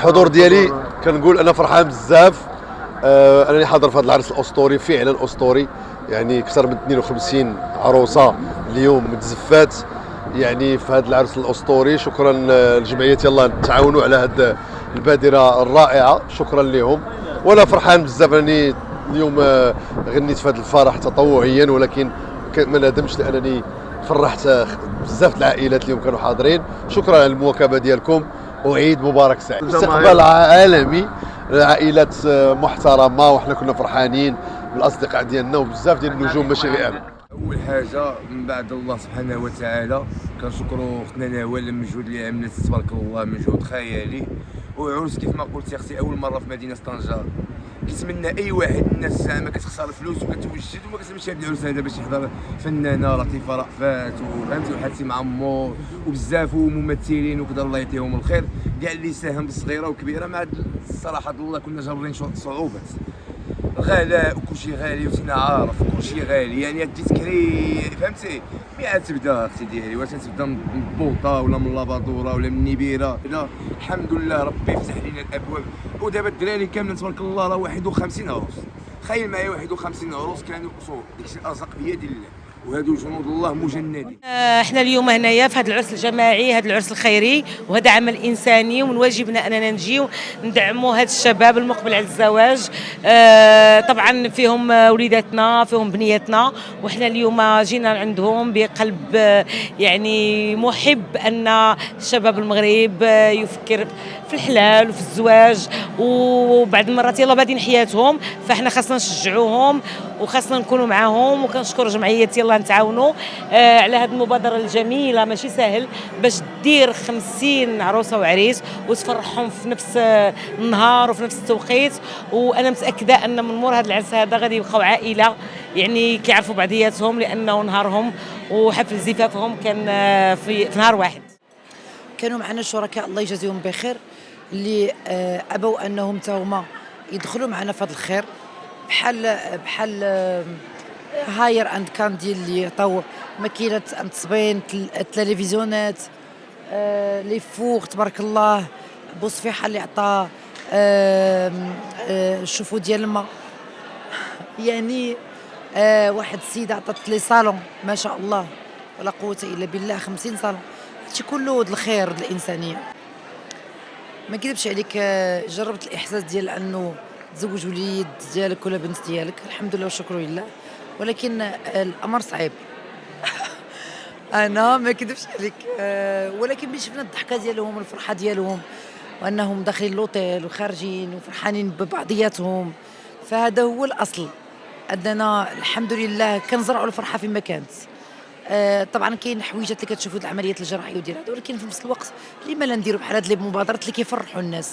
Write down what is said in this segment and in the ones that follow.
الحضور ديالي كنقول انا فرحان بزاف. انني حاضر في هذا العرس الاسطوري، فعلا اسطوري. يعني اكثر من 52 عروسه اليوم متزفات يعني في هذا العرس الاسطوري. شكرا لجمعيه يلا تعاونوا على هذه البادره الرائعه، شكرا لهم. وانا فرحان بزاف انني اليوم غنيت في هذا الفرح تطوعيا، ولكن ما ندمش لانني فرحت بزاف العائلات اليوم كانوا حاضرين. شكرا على المواكبه ديالكم، وعيد مبارك سعيد. استقبال عالمي، عائلات محترمه، وحنا كنا فرحانين بالاصدقاء ديالنا وبزاف ديال النجوم ماشي غير انا. اول حاجه من بعد الله سبحانه وتعالى كنشكروا اختنا نوال المجهود اللي عملت تبارك الله، مجهود خيالي. وعروس كيف ما قلت يا اختي اول مره في مدينه طنجه. كنتمنى اي واحد الناس زعما كتخسر فلوس وكتوجد وما كتمشيش هذا العرس هذا باش يحضر فنانه لطيفه رأفات وفهمتي وحاتي معمور وبزاف ممثلين وكذا، الله يعطيهم الخير كاع اللي ساهم بالصغيره وكبيره. مع الصراحه الله كنا جابرين صعوبات، غلاء وكلشي غالي وسينا عارف كلشي غالي. يعني هاد تكري فهمتي مي عاد تبدا اختي ديالي، واش تبدا من بوطه ولا من لابادوره ولا من نبيره؟ لا الحمد لله ربي فتح لنا الابواب. ودابا الدراري كاملين تبارك الله راه 51 عروس. تخيل معايا 51 عروس كانوا اصول، داكشي الارزاق بيد الله وهادو جنود الله مجندين. احنا اليوم هنايا في هذا العرس الجماعي، هذا العرس الخيري، وهذا عمل انساني، ومن واجبنا اننا نجيو ندعموا هذا الشباب المقبل على الزواج. طبعا فيهم وليداتنا، فيهم بنياتنا، وحنا اليوم جينا عندهم بقلب يعني محب ان شباب المغرب يفكر في الحلال وفي الزواج، وبعد المرات يلا بادين حياتهم، فاحنا خاصنا نشجعوهم وخاصنا نكونوا معاهم. وكنشكر جمعيه يلا نتعاونوا على هذه المبادره الجميله، ماشي سهل باش دير 50 عروسه وعريس وتفرحهم في نفس النهار وفي نفس التوقيت. وانا متاكده ان من مور هذا العرس هذا غادي يبقاو عائله يعني كيعرفوا بعضياتهم، لانه نهارهم وحفل زفافهم كان في نهار واحد. كانوا معنا شركاء الله يجازيهم بخير اللي ابوا انهم تا هما يدخلوا معنا في هذا الخير، بحال هاير اند كاندي اللي عطاو ماكينه التصبين، التلفزيونات، لي فوغ تبارك الله، بوصفيحه اللي عطا الشوفو ديال الماء. يعني واحد السيده عطات لي صالون ما شاء الله ولا قوه الا بالله، 50 صالون. هادشي كله الخير الانسانيه. ما كذبش عليك، جربت الاحساس ديال انه تزوج وليد ديالك ولا بنت ديالك، الحمد لله والشكر لله، ولكن الامر صعيب. انا ما كذبش عليك، ولكن ملي شفنا الضحكه ديالهم والفرحه ديالهم وانهم داخلين لوطيل وخارجين وفرحانين ببعضياتهم، فهذا هو الاصل. اننا الحمد لله كنزرعوا الفرحه فيما كانت. طبعا كاين حويجات اللي كتشوفوا العمليات الجراحيه وديال هذا، ولكن في نفس الوقت لما لا نديروا بحال هاد المبادرات اللي كيفرحوا الناس.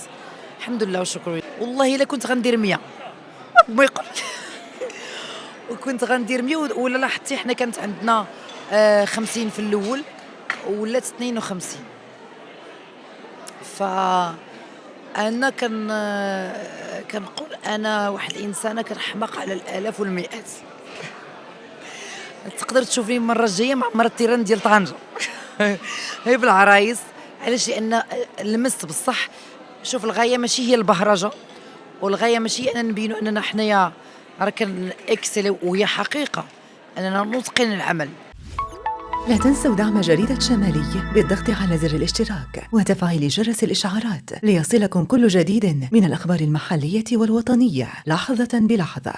الحمد لله والشكر لله. والله الا كنت غندير 100 ما يقول وكنت غندير 100. ولا لاحظتي حنا كانت عندنا 50 في الاول ولات 52. ف انا كنقول انا واحد الانسانه كنحماق على الالاف والمئات. تقدر تشوفني المره الجايه مع مرة التيران ديال طنجه هي بالعرايس. علاش؟ لان لمست بصح. شوف الغايه ماشي هي البهرجه، والغايه ماشي اننا نبينوا اننا حنايا راه كنكسلو، وهي حقيقه اننا نتقن العمل. لا تنسوا دعم جريدة شمالية بالضغط على زر الاشتراك وتفعيل جرس الإشعارات ليصلكم كل جديد من الأخبار المحلية والوطنية لحظة بلحظة.